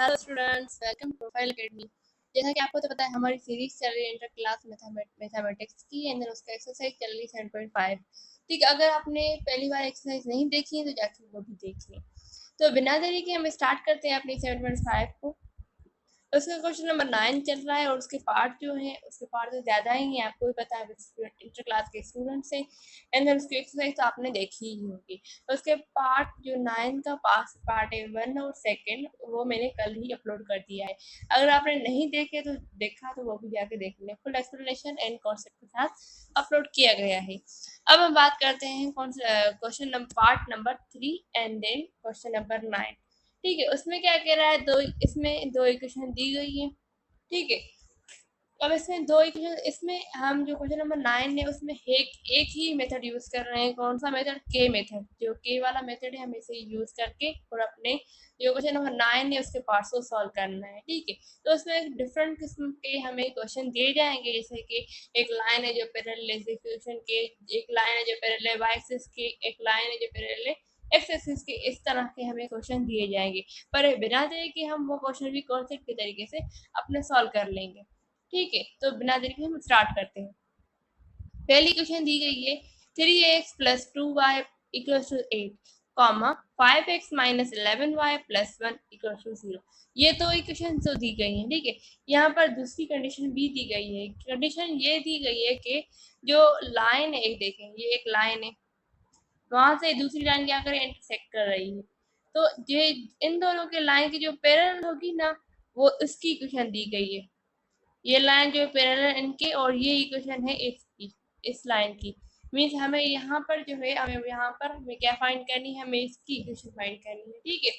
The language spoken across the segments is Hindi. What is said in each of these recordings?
Hello students, welcome profile academy. जैसा कि आपको तो पता है हमारी सीरीज चल रही है इंटर क्लास मैथमेटिक्स की, एंड उसका एक्सरसाइज चल रही है 7.5। ठीक है, अगर आपने पहली बार एक्सरसाइज नहीं देखी है तो जाके वो भी देखिए। तो बिना देरी के हम स्टार्ट करते हैं अपनी 7.5 को। उसका क्वेश्चन नंबर 9 चल रहा है और उसके पार्ट जो है उसके पार्ट तो ज़्यादा ही है, आपको भी पता है इंटर क्लास के स्टूडेंट से। एंड देन उसकी एक्सरसाइज तो आपने देखी ही होगी। उसके पार्ट जो 9 का पार्ट है 1 और 2 वो मैंने कल ही अपलोड कर दिया है। अगर आपने नहीं देखे तो देखा तो वो भी जाके देख लें, फुल एक्सप्लेनेशन एंड कॉन्सेप्ट के साथ अपलोड किया गया है। अब हम बात करते हैं question number part number 3 and then question number 9। ठीक है, उसमें क्या कह रहा है, इसमें दो इक्वेशन दी गई है। ठीक है, अब इसमें दो इक्वेशन, इसमें हम जो क्वेश्चन नंबर 9 है उसमें एक ही मेथड यूज कर रहे हैं। कौन सा मेथड? के मेथड। जो के वाला मेथड है हमें इसे यूज करके और अपने जो क्वेश्चन नंबर 9 है उसके पार्ट्स को सॉल्व करना है। ठीक है, तो उसमें डिफरेंट किस्म के हमें क्वेश्चन दिए जाएंगे, जैसे कि एक लाइन है जो पैरेलल एग्जीक्यूशन के, एक लाइन है जो पैरेलल वाई एक्सिस के, एक लाइन है जो पैरेलल एक्स एक्सिस के। इस तरह के हमें क्वेश्चन दिए जाएंगे, पर बिना देरी के हम वो क्वेश्चन भी कॉन्सेप्ट के तरीके से अपने सॉल्व कर लेंगे। ठीक है, तो बिना देरी के हम स्टार्ट करते हैं। पहली क्वेश्चन दी गई है 3x + 2y = 8, comma 5x - 11y + 1 = 0। ये तो इक्वेशन तो दी गई है। ठीक है, यहाँ पर दूसरी कंडीशन भी दी गई है। कंडीशन ये दी गई है कि जो लाइन है, एक देखें ये एक लाइन है, वहां से दूसरी लाइन क्या करे, इंटरसेक्ट कर रही है। तो ये इन दोनों के लाइन की जो पैरेलल होगी ना, वो इसकी इक्वेशन दी गई है। ये लाइन जो पैरेलल इनके, और ये इक्वेशन है इसकी, इस लाइन की। मीन्स हमें यहाँ पर जो है, हमें यहाँ पर हमें क्या फाइंड करनी है, हमें इसकी इक्वेशन फाइंड करनी है। ठीक है,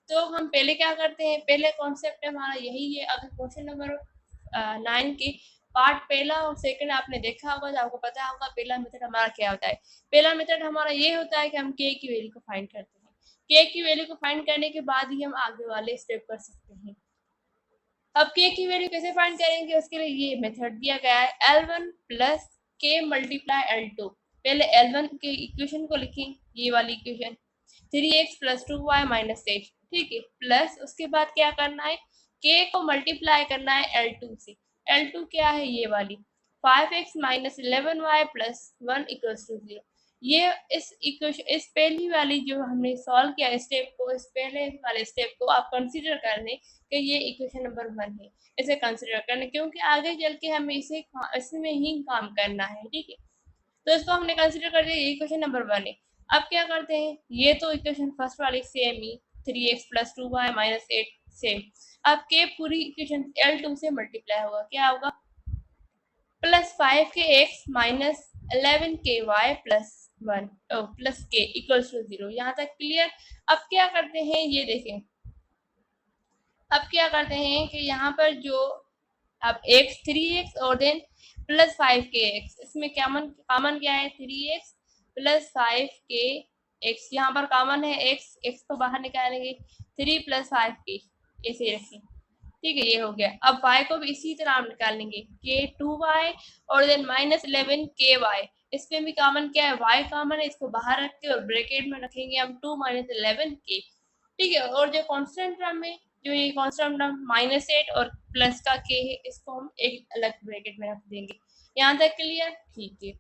तो हम पहले क्या करते हैं, पहले कॉन्सेप्ट हमारा यही है। अगर क्वेश्चन नंबर 9 के पार्ट पहला और सेकंड आपने देखा होगा तो आपको पता होगा पहला मेथड हमारा क्या होता है। पहला मेथड हमारा ये होता है कि हम के की वैल्यू को फाइंड करते हैं। के की वैल्यू को फाइंड करने के बाद ही हम आगे वाले स्टेप कर सकते हैं। अब के की वैल्यू कैसे फाइंड करेंगे, उसके लिए ये मेथड दिया गया है, L1 + K × L2। पहले L1 के इक्वेशन को लिखें, ये वाली इक्वेशन 3x + 2y - 8। ठीक है, प्लस उसके बाद क्या करना है, K को मल्टीप्लाई करना है L2 से। L2 क्या है, ये वाली 5x - 11y + 1 = 0। ये इस इक्वेशन, इस पहली वाली जो हमने सॉल्व किया स्टेप को, इस पहले वाले स्टेप को आप कंसीडर कर लें कि ये इक्वेशन नंबर 1 है। इसे कंसीडर करना, क्योंकि आगे चल के हमें इसमें ही काम करना है। ठीक है, तो इसको हमने कंसीडर कर लिया, ये इक्वेशन नंबर 1 है। अब क्या करते हैं, ये तो इक्वेशन फर्स्ट वाली सेम ही, 3x + 2y - 8 सेम। अब के पूरी इक्वेशन L2 से मल्टीप्लाई होगा, क्या होगा, +5kx - 11ky + 1 + k = 0। यहाँ तक क्लियर। अब क्या करते हैं, ये देखें, अब क्या करते हैं कि यहाँ पर जो अब x 3x और देन +5kx, इसमें कॉमन क्या है, 3x + 5kx, यहाँ पर कॉमन है x को बाहर निकालेंगे, 3 + 5k ऐसे रखें। ठीक है, ये हो गया। अब y को भी इसी तरह हम निकालेंगे, k 2y और देन -11ky। इसमें भी कॉमन क्या है, y कॉमन है, इसको बाहर रख के और ब्रैकेट में रखेंगे हम 2 - 11k। ठीक है, और जो कांस्टेंट टर्म है, जो ये कांस्टेंट टर्म -8 और प्लस का k है, इसको हम एक अलग ब्रैकेट में रख देंगे। यहाँ तक क्लियर? ठीक है,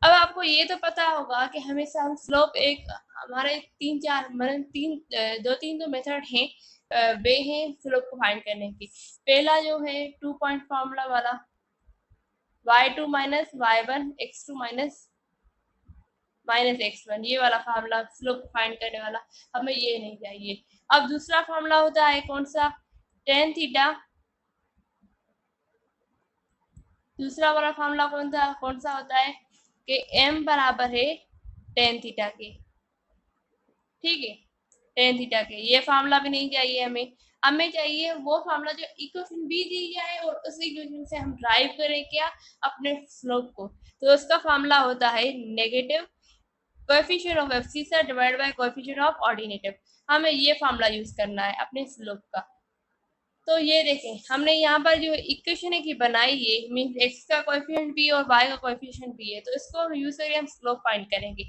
अब आपको ये तो पता होगा कि हमेशा हम स्लोप, एक हमारे 3-4 मतलब 2-3 तो मेथड हैं, वे हैं स्लोप को फाइंड करने की। पहला जो है 2 पॉइंट फार्मूला वाला, y2 - y1 x2 - x1, ये वाला फार्मूला स्लोप को फाइंड करने वाला, हमें ये नहीं चाहिए। अब दूसरा फार्मूला होता है कौन सा, टेन थीटा। दूसरा वाला फार्मूला कौन सा होता है कि m बराबर है टेन थीटा के। ठीक है, टेन थीटा के, ये फार्मूला भी नहीं चाहिए हमें। हमें चाहिए वो फार्मूला जो इक्वेशन भी दी जाए और उस इक्वेशन से हम ड्राइव करें क्या, अपने स्लोप को। तो उसका फार्मूला होता है negative coefficient of abscissa divide by coefficient of ordinative. हमें ये फार्मूला यूज करना है अपने स्लोप का। तो ये देखें, हमने यहाँ पर जो इक्वेशन है की बनाई है, मीन एक्स का कोएफिशिएंट भी और वाई का कोएफिशिएंट भी है, तो इसको हम यूज करके हम स्लोप फाइंड करेंगे,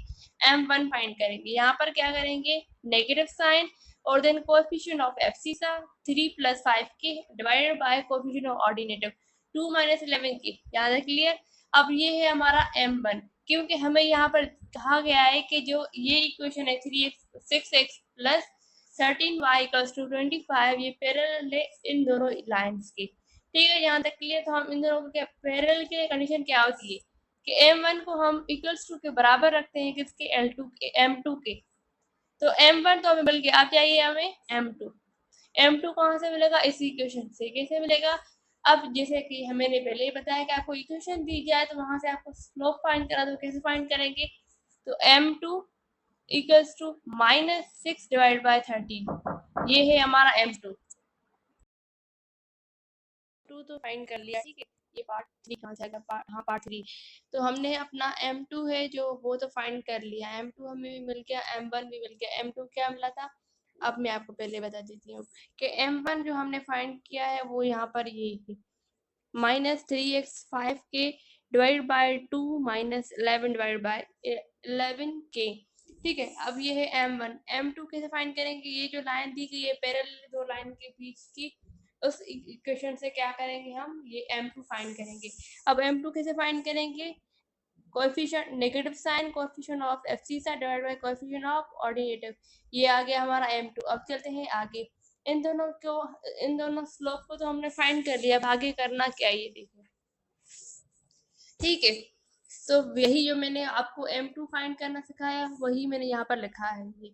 m1 फाइंड करेंगे। यहाँ पर क्या करेंगे, नेगेटिव साइन और then coefficient of abscissa 3 + 5k divided by coefficient of ordinative 2 - 11k। याद है क्लियर। अब ये है हमारा m1, क्योंकि हमें यहाँ पर कहा गया है कि जो ये इक्वेशन है 3x 6x + 13y = 25 ये पैरेलल है इन दोनों लाइंस के। ठीक है, यहाँ तक क्लियर। तो हम इन दोनों को क्या पैरेलल के कंडीशन क्या होती है कि m1 को हम इक्वल्स टू के बराबर रखते हैं किसके L2 के m2 के। तो m1 तो हमें मिल गया, अब चाहिए हमें m2। m2 कहाँ से मिलेगा, इस इक्वेशन से। कैसे मिलेगा, अब जैसे कि मैंने पहले ही बताया कि आपको इक्वेशन दी जाए तो वहां से आपको स्लोप फाइंड करा, तो कैसे फाइंड करेंगे। तो m2 equals to -6 divide by 13, ये है हमारा m2। तो फाइंड कर लिया, ठीक है। ये पार्ट 3 कहाँ से आएगा, हाँ पार्ट 3। तो हमने अपना m2 है जो वो तो फाइंड कर लिया, m2 हमें भी मिल गया, m1 भी मिल गया। m2 क्या मिला था, अब मैं आपको पहले बता देती हूँ कि m1 जो हमने फाइंड किया है वो यहाँ पर ये है -3x 5k divide by 2 -11 divide by 11k। ठीक है, अब ये है m1। m2 कैसे फाइंड करेंगे, ये जो लाइन दी गई है पैरेलल दो लाइन के बीच की, उस इक्वेशन से क्या करेंगे हम, ये m2 फाइंड करेंगे। अब m2 कैसे फाइंड करेंगे, coefficient negative sign coefficient of abscissa divide by coefficient of ordinative, ये आ गया हमारा m2। अब चलते हैं आगे, इन दोनों स्लोप को तो हमने फाइंड कर लिया, अब आगे करना क्या है ये देखो। ठीक है, तो यही जो मैंने आपको m2 फाइंड करना सिखाया वही मैंने यहाँ पर लिखा है ये।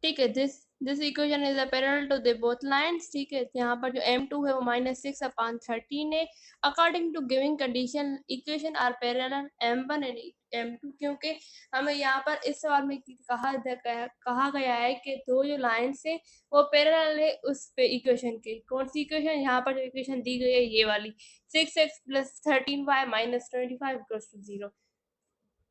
ठीक है, this equation is a parallel to the both lines. ठीक है, यहाँ पर जो m2 है वो -6/13 है। According to giving condition equation are parallel m1 and m2, क्योंकि हमें यहाँ पर इस सवाल में कहा गया है कि दो जो लाइंस है वो पैरेलल है उस पे इक्वेशन के। कौन सी इक्वेशन, यहाँ पर जो इक्वेशन दी गई है ये वाली 6x + 13y - 25 = 0।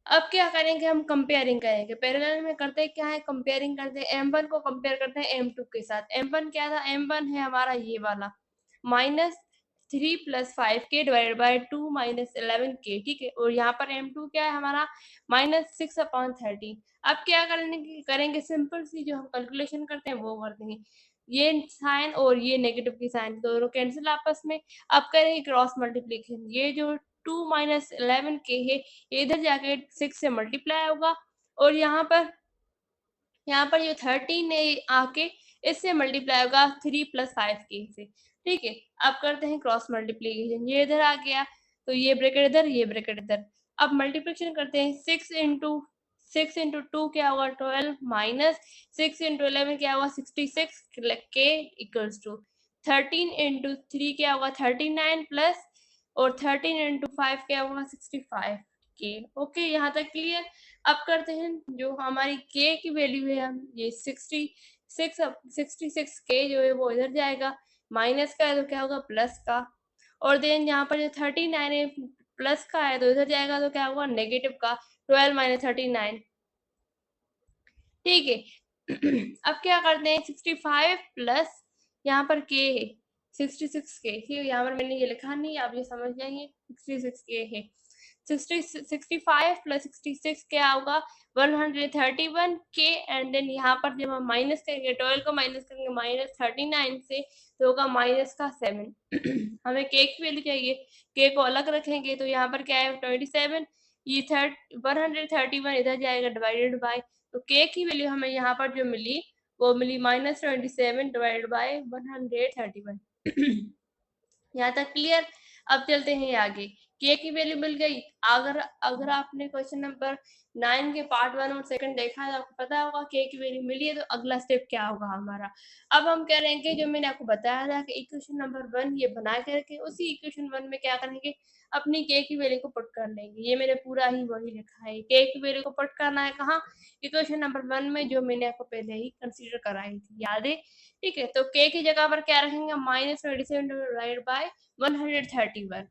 अब क्या करेंगे, हम कंपेयरिंग करेंगे। पैरेलल में करते क्या है, कंपेयरिंग करते हैं। m1 को कंपेयर करते हैं m2 के साथ। m1 क्या था, m1 है हमारा ये वाला -3 + 5k डिवाइडेड बाय 2 - 11k। ठीक है, और यहाँ पर m2 क्या है हमारा -6/13। अब क्या करेंगे, सिंपल सी जो हम कैलकुलेशन करते हैं वो करते हैं। ये साइन और ये नेगेटिव की साइन दोनों कैंसिल आपस में। अब करेंगे क्रॉस मल्टीप्लिकेशन, ये जो 2 - 11k है इधर जाके 6 से मल्टीप्लाई होगा, और यहाँ पर जो 13 है आके इससे मल्टीप्लाई होगा 3 + 5k से। ठीक है, अब करते हैं क्रॉस मल्टीप्लीकेशन, ये इधर आ गया तो ये ब्रैकेट इधर, ये ब्रैकेट इधर। अब मल्टीप्लिकेशन करते हैं, 6 इंटू 2 क्या होगा 12 -6 इंटू 11 क्या होगा 66 k = 13 इंटू 3 क्या होगा 39 प्लस, और 13 इंटू 5 क्या होगा 65 के। ओके, यहाँ तक क्लियर। अब करते हैं जो हमारी k की वैल्यू है, हम ये 66 k जो है वो इधर जाएगा, माइनस का है तो क्या होगा प्लस का, और देन यहाँ पर जो 39 है प्लस का है तो इधर जाएगा तो क्या होगा नेगेटिव का, 12 - 39। ठीक है अब क्या करते हैं, 65 प्लस यहाँ पर k है 66k। ठीक है, यहाँ पर मैंने ये लिखा नहीं, आप ये समझ जाएंगे 66k है। 65 प्लस 66 क्या होगा 131k, एंड देन यहाँ पर जब हम माइनस करेंगे 12 को माइनस करेंगे -39 से तो होगा -7। हमें k की वैल्यू चाहिए, k को अलग रखेंगे तो यहाँ पर क्या है 27, ये 131 इधर जाएगा डिवाइडेड बाय, तो k की वैल्यू हमें यहाँ पर जो मिली वो मिली -27 डिवाइडेड बाय 131। यहाँ तक क्लियर। अब चलते हैं आगे, k की वैल्यू मिल गई। अगर आपने क्वेश्चन नंबर 9 के पार्ट 1 और सेकंड देखा है तो आपको पता होगा k की वैल्यू मिली है तो अगला स्टेप क्या होगा हमारा। अब हम करेंगे जो मैंने आपको बताया था कि इक्वेशन नंबर 1 ये बना करके उसी इक्वेशन 1 में क्या करेंगे, अपनी k की वैल्यू को पुट कर लेंगे। ये मैंने पूरा ही वही लिखा है, k की वैल्यू को पुट करना है कहाँ, इक्वेशन नंबर 1 में, जो मैंने आपको पहले ही कंसीडर कराई थी, याद है। ठीक है, तो k की जगह पर क्या रखेंगे, -27 डिवाइड बाय 131।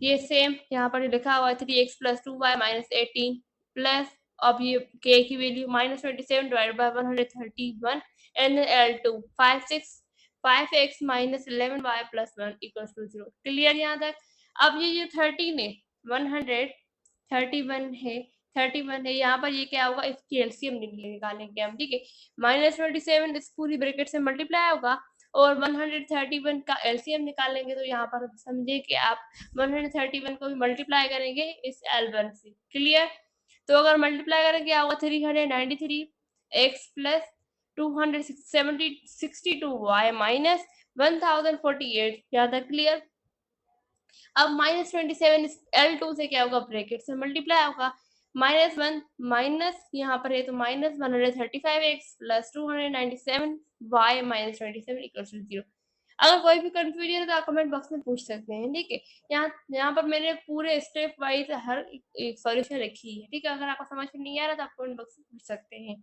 ये सेम यहाँ पर लिखा हुआ है 3x + 2y - 18 प्लस, अब ये k की value -27 divide by 131 and L2 5x - 11y + 1 = 0। Clear यहाँ तक। अब ये जो 13 है 131 है 31 है, यहाँ पर ये क्या होगा, इसकी एलसीएम निकालेंगे हम, ठीक है। -27 इस पूरी ब्रैकेट से मल्टीप्लाई होगा और 131 का एलसीएम निकालेंगे, तो यहाँ पर समझे कि आप 131 को भी मल्टीप्लाई करेंगे इस L1 से, क्लियर। तो अगर मल्टीप्लाई करेंगे क्या होगा, 393 x प्लस 262 y माइनस 1048, यहाँ तक क्लियर। अब -27 L2 से क्या होगा, ब्रैकेट से मल्टीप्लाई होगा, -1 माइनस यहाँ पर है तो -135x plus 297 y minus 27 equals to 0। अगर कोई भी कंफ्यूजन है तो आप कमेंट बॉक्स में पूछ सकते हैं, ठीक है। यहाँ पर मैंने पूरे स्टेप वाइज हर एक सॉल्यूशन रखी है, ठीक है। अगर आपको समझ में नहीं आ रहा तो आप कमेंट बॉक्स में पूछ सकते हैं,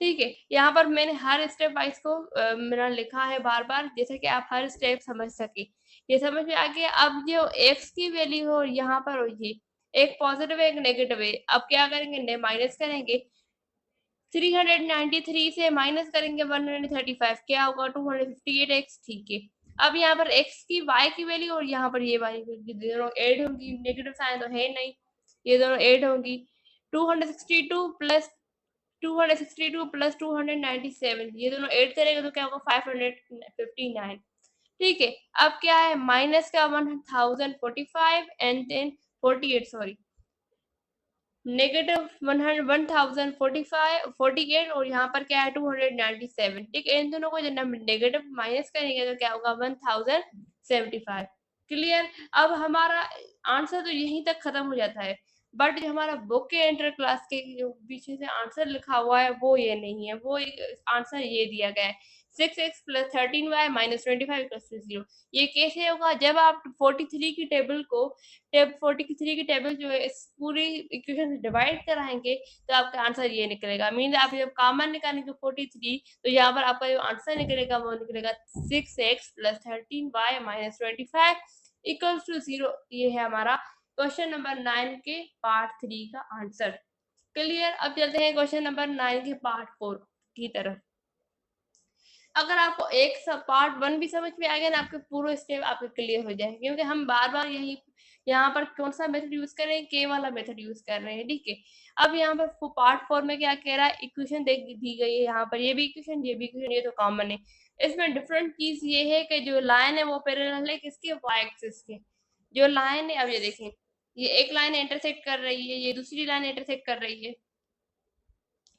ठीक है। यहाँ पर मैंने हर स्टेप वाइज को मेरा लिखा है बार बार, जैसे कि आप हर स्टेप समझ सके। ये समझ में आ गया। अब जो x की वैल्यू हो यहाँ पर हो, ये एक पॉजिटिव है एक नेगेटिव है, अब क्या करेंगे, माइनस करेंगे। 393 से माइनस करेंगे 135, क्या होगा, 258x, ठीक है। अब यहाँ पर x की y की वैल्यू और यहाँ पर ये y की वैल्यू दोनों ऐड होंगी, नेगेटिव साइन तो है नहीं, ये दोनों ऐड होंगी। 262 प्लस 297, ये दोनों ऐड करेंगे तो क्या होगा, 559, ठीक है। अब क्या है, माइनस का 1045 एंड देन 48, सॉरी, नेगेटिव 1045 और यहाँ पर क्या है 297, ठीक है। इन दोनों को जब हम नेगेटिव माइनस करेंगे तो क्या होगा 1075, क्लियर। अब हमारा आंसर तो यहीं तक खत्म हो जाता है, बट जो हमारा बुक के इंटर क्लास के जो पीछे से आंसर लिखा हुआ है वो ये नहीं है, वो एक आंसर ये दिया गया है 6x plus 13y minus 25 equals to 0। ये कैसे होगा, जब आप 43 की टेबल को 43 की टेबल जो है इस पूरी इक्वेशन से डिवाइड कराएंगे तो आपका आंसर ये निकलेगा। मीन आप जब कॉमन निकालेंगे 43 तो यहाँ पर आपका जो आंसर निकलेगा वो निकलेगा 6x plus 13y minus 25 equals to 0। ये है हमारा क्वेश्चन नंबर 9 के पार्ट 3 का आंसर, क्लियर। अब चलते हैं क्वेश्चन नंबर 9 के पार्ट 4 की तरफ। अगर आपको एक पार्ट 1 भी समझ में आ गया ना, आपके पूरे स्टेप आपके क्लियर हो जाएंगे, क्योंकि हम बार बार यही यहाँ पर कौन सा मेथड यूज कर रहे हैं, के वाला मेथड यूज कर रहे हैं, ठीक है। अब यहाँ पर पार्ट 4 में क्या कह रहा है, इक्वेशन दी गई है, यहाँ पर ये भी इक्वेशन ये भी इक्वेशन, ये तो कॉमन है। इसमें डिफरेंट चीज ये है कि जो लाइन है वो पैरेलल है किसके, वाई एक्सिस के। जो लाइन है, अब ये देखें, ये एक लाइन इंटरसेक्ट कर रही है, ये दूसरी लाइन इंटरसेक्ट कर रही है,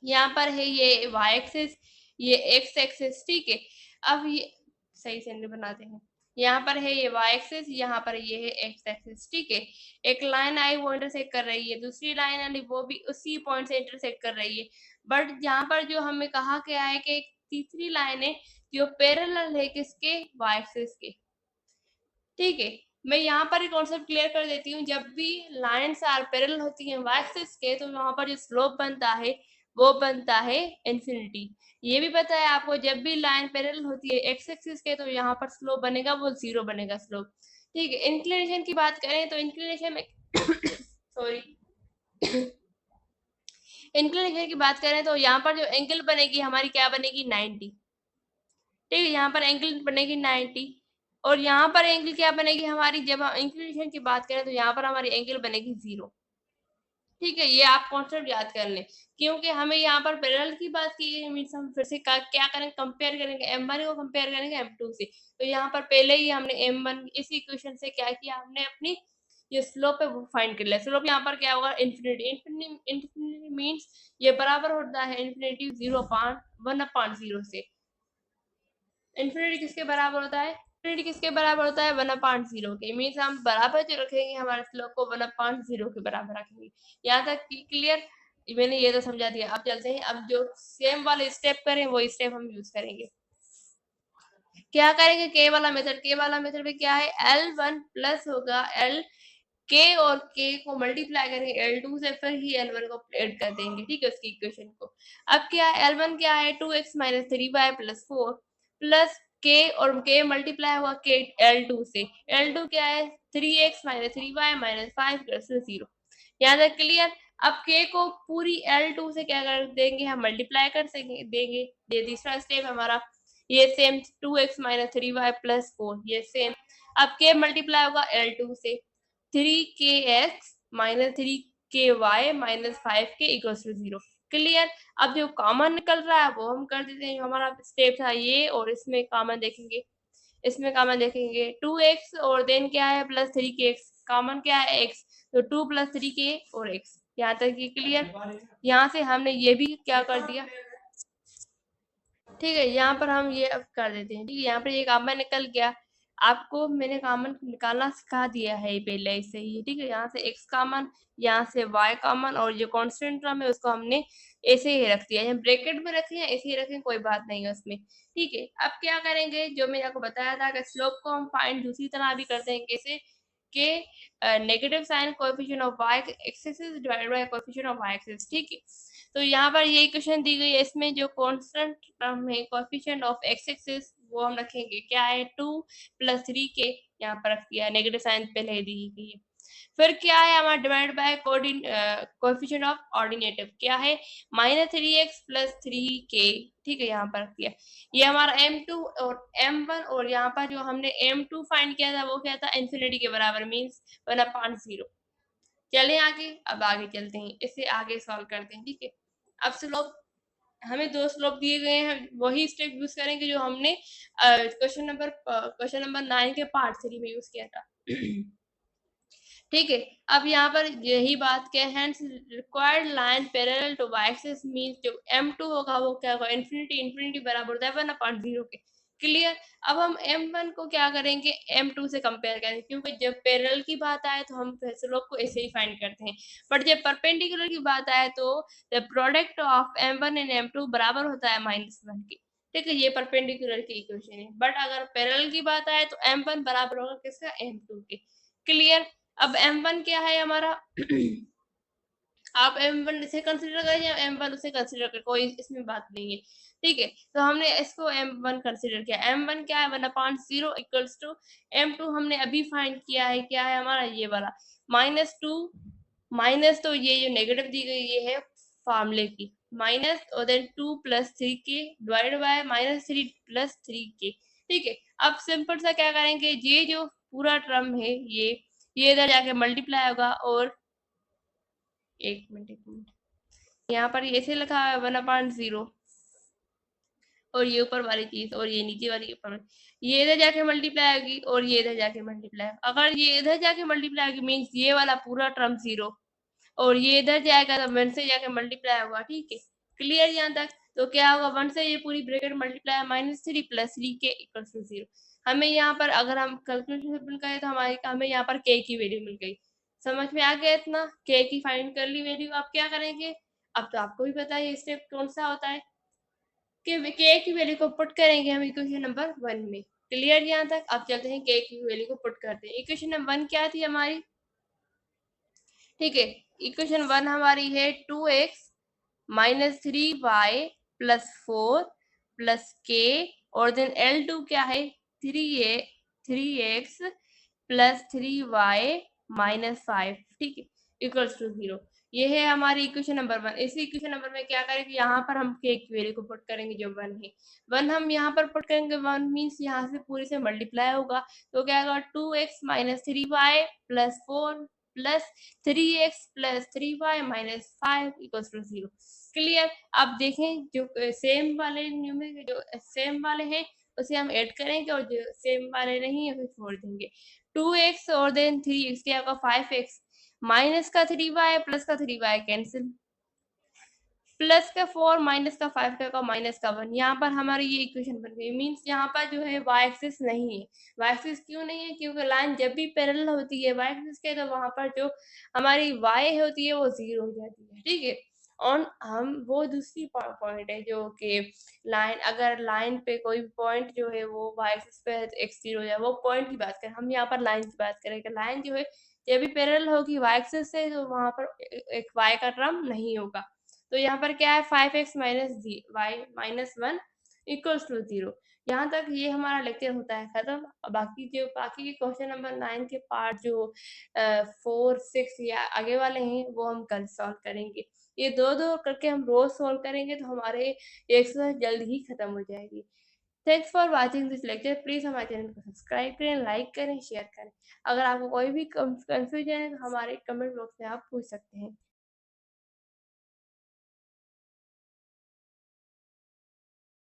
यहाँ पर है ये वाई एक्सिस, ये एक्स एक्सिस, ठीक है। अब ये सही से बनाते हैं, यहाँ पर है ये वाई एक्सिस, यहाँ पर ये है एक्स एक्सिस, ठीक है। एक लाइन आई वो इंटरसेक्ट कर रही है, दूसरी लाइन आई वो भी उसी पॉइंट से इंटरसेक्ट कर रही है, बट यहाँ पर जो हमें कहा गया है कि एक तीसरी लाइन है जो पैरेलल है किसके, वाई एक्सिस के, ठीक है। मैं यहाँ पर एक कॉन्सेप्ट क्लियर कर देती हूँ, जब भी लाइन्स आर पैरेलल होती हैं वाई एक्सिस के तो वहां पर जो स्लोप बनता है वो बनता है इन्फिनिटी। ये भी पता है आपको, जब भी लाइन पैरेलल होती है एक्स एक्सिस के तो यहाँ पर स्लोप बनेगा वो 0 बनेगा स्लोप, ठीक है। इंक्लिनेशन की बात करें तो इंक्लिनेशन में सॉरी इंक्लिनेशन की बात करें तो यहाँ पर जो एंगल बनेगी हमारी क्या बनेगी, 90, ठीक है। यहाँ पर एंगल बनेगी 90 और यहाँ पर एंगल क्या बनेगी हमारी, जब हम इंक्लिनेशन की बात करें तो यहाँ पर हमारी एंगल बनेगी 0, ठीक है। ये आप कॉन्सेप्ट याद कर लें, क्योंकि हमें यहाँ पर पैरेलल की बात की गई, मीन्स हम फिर से क्या करेंगे, कंपेयर करेंगे M1 को कंपेयर करेंगे M2 से। तो यहाँ पर पहले ही हमने M1 इसी इक्वेशन से क्या किया, हमने अपनी ये स्लोप है वो फाइंड कर लिया। स्लोप यहाँ पर क्या होगा, इन्फिनिटी, इन्फिनिटी मीन्स ये बराबर होता है इन्फिनिटी 1/0 से। इन्फिनिटी किसके बराबर होता है, इन्फिनिटी किसके बराबर होता है, 1/0 के। मीन्स हम बराबर जो रखेंगे हमारे स्लोप को 1/0 के बराबर रखेंगे। यहाँ तक क्लियर, मैंने ये तो समझा दिया। अब चलते हैं, अब जो सेम वाले स्टेप करें वो स्टेप हम यूज करेंगे। क्या करेंगे, के वाला मेथड। के वाला मेथड में क्या है, L1 प्लस होगा L के और के को मल्टीप्लाई करेंगे L2 से, फिर ही L1 को ऐड कर देंगे, ठीक है, उसकी इक्वेशन को। अब क्या है, L1 क्या है 2x minus 3y plus 4 plus के और के मल्टीप्लाई हुआ के L2 से, L2 क्या है 3x minus 3y minus 5 plus 0। यहाँ तक क्लियर। अब के को पूरी L2 से क्या कर देंगे, हम मल्टीप्लाई कर देंगे। ये तीसरा स्टेप हमारा, ये same 2x minus 3y plus 4, ये सेम। अब के मल्टीप्लाई होगा L2 से 3kx minus 3 k y minus 5k equals to 0। Clear. अब जो कॉमन निकल रहा है वो हम कर देते हैं। हमारा स्टेप था ये, और इसमें कॉमन देखेंगे, इसमें कॉमन देखेंगे 2x और देन क्या है प्लस 3k, कॉमन क्या है x, तो 2 प्लस 3k और x। यहाँ तक ये क्लियर। यहाँ से हमने ये भी क्या कर दिया, ठीक है, यहाँ पर हम ये अब कर देते हैं। ठीक है, यहाँ पर ये कॉमन निकल गया। आपको मैंने कॉमन निकालना सिखा दिया है पहले से ही। ठीक है, यहाँ से x कॉमन, यहाँ से y कॉमन, और जो कांस्टेंट टर्म है उसको हमने ऐसे ही रख दिया है, ब्रैकेट में रखे हैं, ऐसे ही रखें, कोई बात नहीं है उसमें। ठीक है, अब क्या करेंगे, जो मैंने आपको बताया था कि स्लोप को हम फाइंड दूसरी तरह भी करते हैं। कैसे के negative sign coefficient of y axis divided by coefficient of y axis. ठीक है, तो यहाँ पर ये इक्वेशन दी गई है, इसमें जो कांस्टेंट टर्म है कोएफिशिएंट ऑफ x एक्सिस वो हम रखेंगे, क्या है 2 प्लस 3k, यहाँ पर रख दिया, नेगेटिव साइन पहले ही दी गई है। फिर क्या है हमारा डिवाइड बाय कोएफिशिएंट ऑफ ऑर्डिनेटिव, क्या है -3x प्लस 3k। ठीक है, यहाँ पर रख दिया। ये हमारा m2 और m1, और यहाँ पर जो हमने m2 फाइंड किया था वो क्या था, इन्फिनिटी के बराबर, मीन्स 1/0। चले आगे, अब आगे चलते हैं, इसे आगे सॉल्व करते हैं। ठीक है, अब स्लोप, हमें दो स्लोप दिए गए हैं, वही स्टेप यूज करेंगे जो हमने क्वेश्चन नंबर 9 के पार्ट 3 में यूज किया था। ठीक है, अब यहाँ पर यही बात क्या है, required line parallel to y axis means जो m2 होगा वो क्या होगा, इन्फिनिटी इन्फिनिटी बराबर होता है 1/0 के। क्लियर। अब हम m1 को क्या करेंगे, m2 से कंपेयर करेंगे, क्योंकि जब पैरेलल की बात आए तो हम स्लोप को ऐसे ही फाइंड करते हैं, बट जब परपेंडिकुलर की बात आए तो the product of m1 and m2 बराबर होता है -1 के। ठीक है, ये परपेंडिकुलर की इक्वेशन है, बट अगर पैरेलल की बात आए तो m1 बराबर होगा किसका, m2 के। क्लियर। अब m1 क्या है हमारा, आप m1 इसे कंसीडर करें या m1 उसे कंसीडर करें, कोई इसमें बात नहीं है। ठीक है, तो हमने इसको m1 कंसीडर किया, m1 क्या है 1/0 इक्वल्स टू m2 हमने अभी फाइंड किया है, क्या है हमारा ये वाला -2, माइनस, तो ये जो नेगेटिव दी गई ये है फार्मूले की, माइनस और then 2 plus 3k divide by -3 plus 3k। ठीक है, अब सिंपल सा क्या करेंगे, ये जो पूरा टर्म है ये इधर जाके मल्टीप्लाई होगा, और एक मिनट यहाँ पर ऐसे लिखा है 1/0, और ये ऊपर वाली चीज और ये नीचे वाली ऊपर वाली, ये इधर जाके मल्टीप्लाई होगी और ये इधर जाके मल्टीप्लाई, अगर ये इधर जाके मल्टीप्लाई होगी मीन्स ये वाला पूरा टर्म 0, और ये इधर जाएगा तो 1 से जाके मल्टीप्लाई होगा। ठीक है, क्लियर यहाँ तक। तो क्या होगा, 1 से ये पूरी bracket multiply -3 plus 3k equals to 0। हमें यहाँ पर अगर हम कैलकुलेशन करें तो हमें यहाँ पर k की वैल्यू मिल गई। समझ में आ गया इतना, k की फाइंड कर ली वैल्यू। अब क्या करेंगे, अब तो आपको भी पता है ये स्टेप कौन सा होता है, कि k की वैल्यू को पुट करेंगे हम इक्वेशन नंबर 1 में। क्लियर यहाँ तक। अब चलते हैं k की वैल्यू को पुट करते हैं। इक्वेशन नंबर 1 क्या थी हमारी, ठीक है, इक्वेशन 1 हमारी है 2x -3y plus 4 plus k, और देन L2 क्या है 3x प्लस 3y -5। ठीक है, इक्वल्स टू 0। ये है हमारी इक्वेशन नंबर 1। इसी इक्वेशन नंबर में क्या करेंगे, यहाँ पर हम k की वैल्यू को पुट करेंगे जो 1 है। 1 हम यहाँ पर पुट करेंगे, 1 मीन्स यहाँ से पूरी से मल्टीप्लाई होगा, तो क्या होगा 2x -3y plus 4 plus 3x plus 3y minus 5 equals to 0। Clear. अब देखें जो सेम वाले न्यूमेरिक जो सेम वाले हैं उसे हम ऐड करेंगे, और जो सेम वाले नहीं है उसे छोड़ देंगे। 2x और देन 3x क्या होगा 5x, माइनस का 3y प्लस का 3y कैंसिल, प्लस का 4 माइनस का 5 का माइनस का 1। यहाँ पर हमारी ये इक्वेशन बन गई। मीन्स यहाँ पर जो है y एक्सिस नहीं है। y एक्सिस क्यों नहीं है, क्योंकि लाइन जब भी पैरेलल होती है y एक्सिस के तो वहां पर जो हमारी y होती है वो 0 हो जाती है। ठीक है, और हम वो दूसरी पॉइंट है जो कि लाइन, अगर लाइन पे कोई पॉइंट जो है वो y एक्सिस पे है तो x 0 हो जाए, वो पॉइंट की बात करें। हम यहाँ पर लाइन की बात करें, लाइन जो है जब भी पैरेलल होगी y एक्सिस से तो वहां पर एक y का टर्म नहीं होगा। तो यहाँ पर क्या है 5x minus y minus 1 equals to 0। यहाँ तक ये हमारा लेक्चर होता है खत्म। बाकी के क्वेश्चन नंबर 9 के पार्ट जो 4 6 या आगे वाले हैं वो हम कल सॉल्व करेंगे। ये दो दो करके हम रोज सॉल्व करेंगे तो हमारे एक्सरसाइज जल्द ही खत्म हो जाएगी। Thanks for watching this lecture. Please हमारे चैनल को सब्सक्राइब करें, लाइक करें, शेयर करें। अगर आपको कोई भी कंफ्यूजन है तो हमारे कमेंट बॉक्स में आप पूछ सकते हैं।